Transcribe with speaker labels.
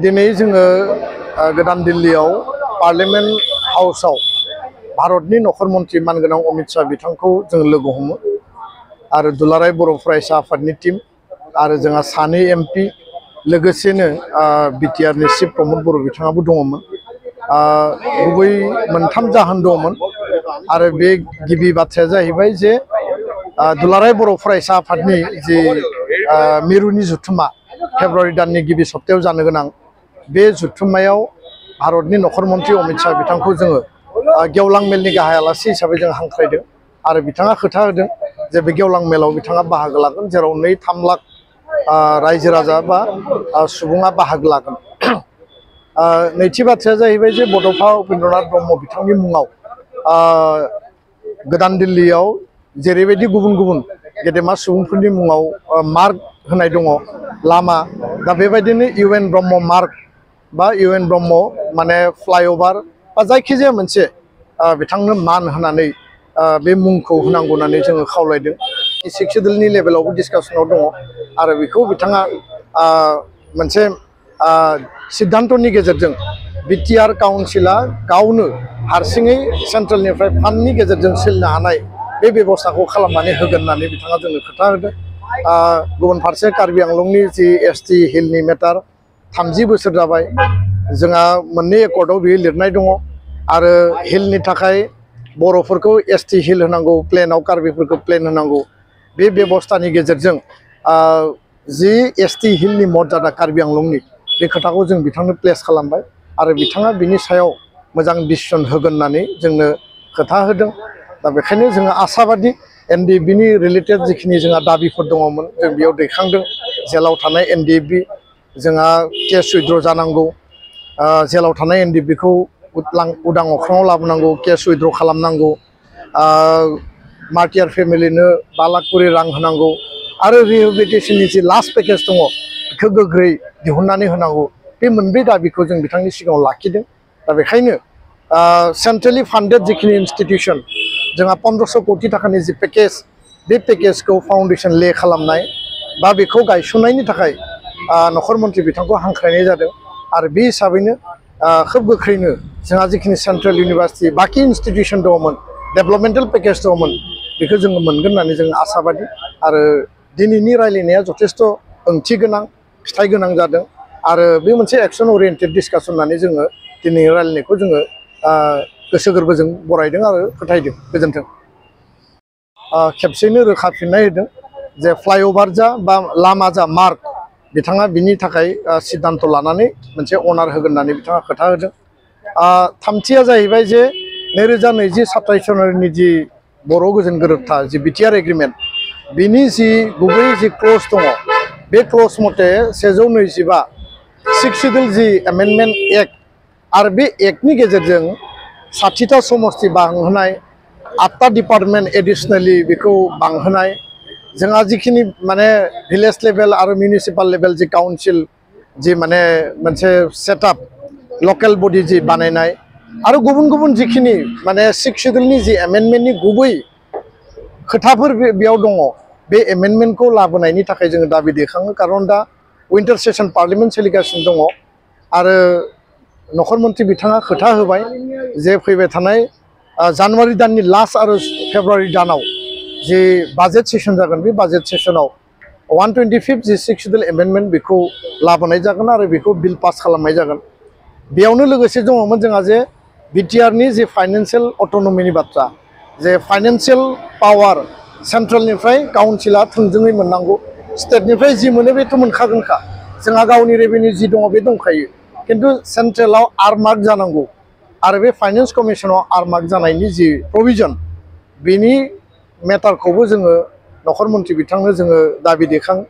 Speaker 1: दिनै जोङो गोदान दिल्लीयाव पार्लियामेन्ट हाउसआव भारतनि नखर मन्त्रि मानगोनां अमित शाह बिथांखौ जों लोगो हमो आरो दुलाराय बर' फरायसा आफादनि टीम आरो जोंहा सानै एमपि लोगोसेनो बिटिआरनि चिफ प्रमद बर' बिथाङाबो दङमोन। गुबै मोनथाम जाहोन दंमोन आरो बे गिबि बाथ्राया जाहैबाय जे दुलाराय बर' फरायसा आफादनि जि मिरुनि जुथुमा फेब्रुवारि दाननि गिबि सप्तायाव जानो गोनां बे जुथुमायाव भारतनि नखर मन्त्रि अमित शाह बिथांखौ जोङो गेवलां मेलनि गाहाय आलासि हिसाबै जों हांख्रायदों आरो बिथाङा खोथा होदों जे बे गेवलां मेलाव बिथाङा बाहागो लागोन जेराव 2-3 लाख रायजो राजा बा सुबुङा बाहागो लागोन। नैथि बाथ्राया जाहैबाय जे बड'फा उपेन्द्रनाथ ब्रह्म बिथांनि मुङाव गोदान दिल्लीयाव जेरैबायदि गुबुन गुबुन गेदेमा सुबुंफोरनि मुङाव मार्क होनाय दङ लामा, दा बेबायदिनो इउएन ब्रह्म मार्क बा इउएन ब्रह्म माने फ्लाइओभार बा जायखिजाया मोनसे बिथांनो मान होनानै बे मुंखौ होनांगौ होननानै जोङो खावलायदों। सेक्रेटारियेटनि लेभेलावबो डिसकासनाव दङ आरो बेखौ बिथाङा मोनसे सिद्धान्तनि गेजेरजों बिटिआर काउन्सिला गावनो हारसिङै सेन्ट्रेलनिफ्राय फान्डनि गेजेरजों सोलिनो हानाय बे बेबस्थाखौ खालामनानै होगोन होननानै बिथाङा जोंनो खोथा होदों। गुबुन फारसे कार्बि आंलंनि जि एसटि हिलनि मेटार 30 बोसोर जाबाय, जोंहा मोननै एकर्डआव बेयो लिरनाय दङ आरो हिलनि थाखाय बर'फोरखौ एसटि हिल होनांगौ, प्लेनाव कार्बिफोरखौ प्लेन होनांगौ। बे बेबस्थानि गेजेरजों जि एसटि हिलनि मर्यादा कार्बि आंलंनि बे खोथाखौ जों बिथांनो प्लेस खालामबाय आरो बिथाङा बिनि सायाव मोजां डिसिसन होगोन होननानै जोंनो खोथा होदों। दा बेखायनो जोङो आसाबादि एनडिएफबिनि रिलेटेड जिखिनि जोंहा दाबिफोर दङमोन जों बेयाव दैखांदों। जेलाव थानाय एनडिएफबि जोंहा केस उइथड्र जानांगौ, जेलाव थानाय एनडिएफबिखौ उदां अख्राङाव लाबोनांगौ, केस उइथड्र खालामनांगौ, मार्टियार फेमिलिनो 5 लाख करि रां होनांगौ आरो रिहेबिलिटेसननि जि लास्ट पेकेज दङ बेखौ गोख्रै दिहुननानै होनांगौ। बे मोनब्रै दाबिखौ जों बिथांनि सिगाङाव लाखिदों। दा बेखायनो सेन्ट्रेलि फान्डेड जिखिनि इनस्टिटिउसन जोंहा 1500 कोटि थाखानि जि पेकेज, बे पेकेजखौ फाउन्डेसन ले खालामनाय बा बेखौ गायसननायनि थाखाय नखर मन्त्रि बिथांखौ हांख्रायनाय जादों आरो बे हिसाबैनो खोब गोख्रैनो जोंहा जिखिनि सेन्ट्रेल इउनिभार्सिटि बाखि इनस्टिटिउसन दङमोन, डेभेलपमेन्टेल पेकेज दङमोन, बेखौ जोङो मोनगोन होननानै जों आसाबादि आरो दिनैनि रायलायनाया जथेस्थ' ओंथि गोनां, फिथाइ गोनां जादों आरो बे मोनसे एक्सन अरियेन्टेड डिसकासन होननानै जोङो दिनैनि रायलायनायखौ जोङो गोसो गोरबोजों बरायदों आरो फोथायदों। गोजोन्थों। खेबसेनो रोखा फिननाय होदों जे फ्लाइओभार जा बा लामा जा मार्क बिथाङा बिनि थाखाय सिद्धान्त लानानै मोनसे अनार होगोन होननानै बिथाङा खोथा होदों। थामथिया जाहैबाय जे 2020 27 जानुवारिनि जि बर' गोजोन गोरोबथा जि बिटिआर एग्रिमेन्ट, बिनि जि गुबै जि क्लज दङ बे क्लज मथे 125 6 सिडिउल जि एमेन्डमेन्ट एक्ट आरो बे एक्टनि गेजेरजों 60टा समस्ति बांहोनाय, 8टा डिपार्टमेन्ट एडिसनेलि बेखौ बांहोनाय, जोंहा जिखिनि माने भिलेज लेभेल आरो मिउनिसिपाल लेभेल जि काउन्सिल जि माने मोनसे सेटआप लकेल बडि जि बानायनाय आरो गुबुन गुबुन जिखिनि माने 6 सिडिउलनि जि एमेन्डमेन्टनि गुबै खोथाफोर बेयाव दङ, बे एमेन्डमेन्टखौ लाबोनायनि थाखाय जोङो दाबि दैखाङो। खारन दा उइन्टार सेसन पार्लियामेन्ट सोलिगासिनो दङ आरो नखर मन्त्रि बिथाङा खोथा होबाय जे फैबाय थानाय जानुवारि दाननि लास्ट आरो फेब्रुवारि दानाव जि बाजेट सेसन जागोन, बे बाजेट सेसनाव 125 जि 6 सिडिउल एमेन्डमेन्ट बेखौ लाबोनाय जागोन आरो बेखौ बिल पास खालामनाय जागोन। बेयावनो लोगोसे दङमोन जोंहा जे बिटिआरनि जि फाइनान्सियेल अट'नमिनि बाथ्रा, जे फाइनान्सियेल पावार सेन्ट्रेलनिफ्राय काउन्सिला थोंजोङै मोननांगौ, स्टेटनिफ्राय जि मोनो बेथ' मोनखागोनखा, जोंहा गावनि रेभिनिउ जि दङ बे दंखायो, खिन्थु सेन्ट्रेलाव आरमार्क जानांगौ आरो बे फाइनान्स कमिसनाव आरमार्क जानायनि जि प्रभिजन, बेनि मेटारखौबो जोङो नखर मन्त्रि बिथांनो जोङो दाबि दैखाङो।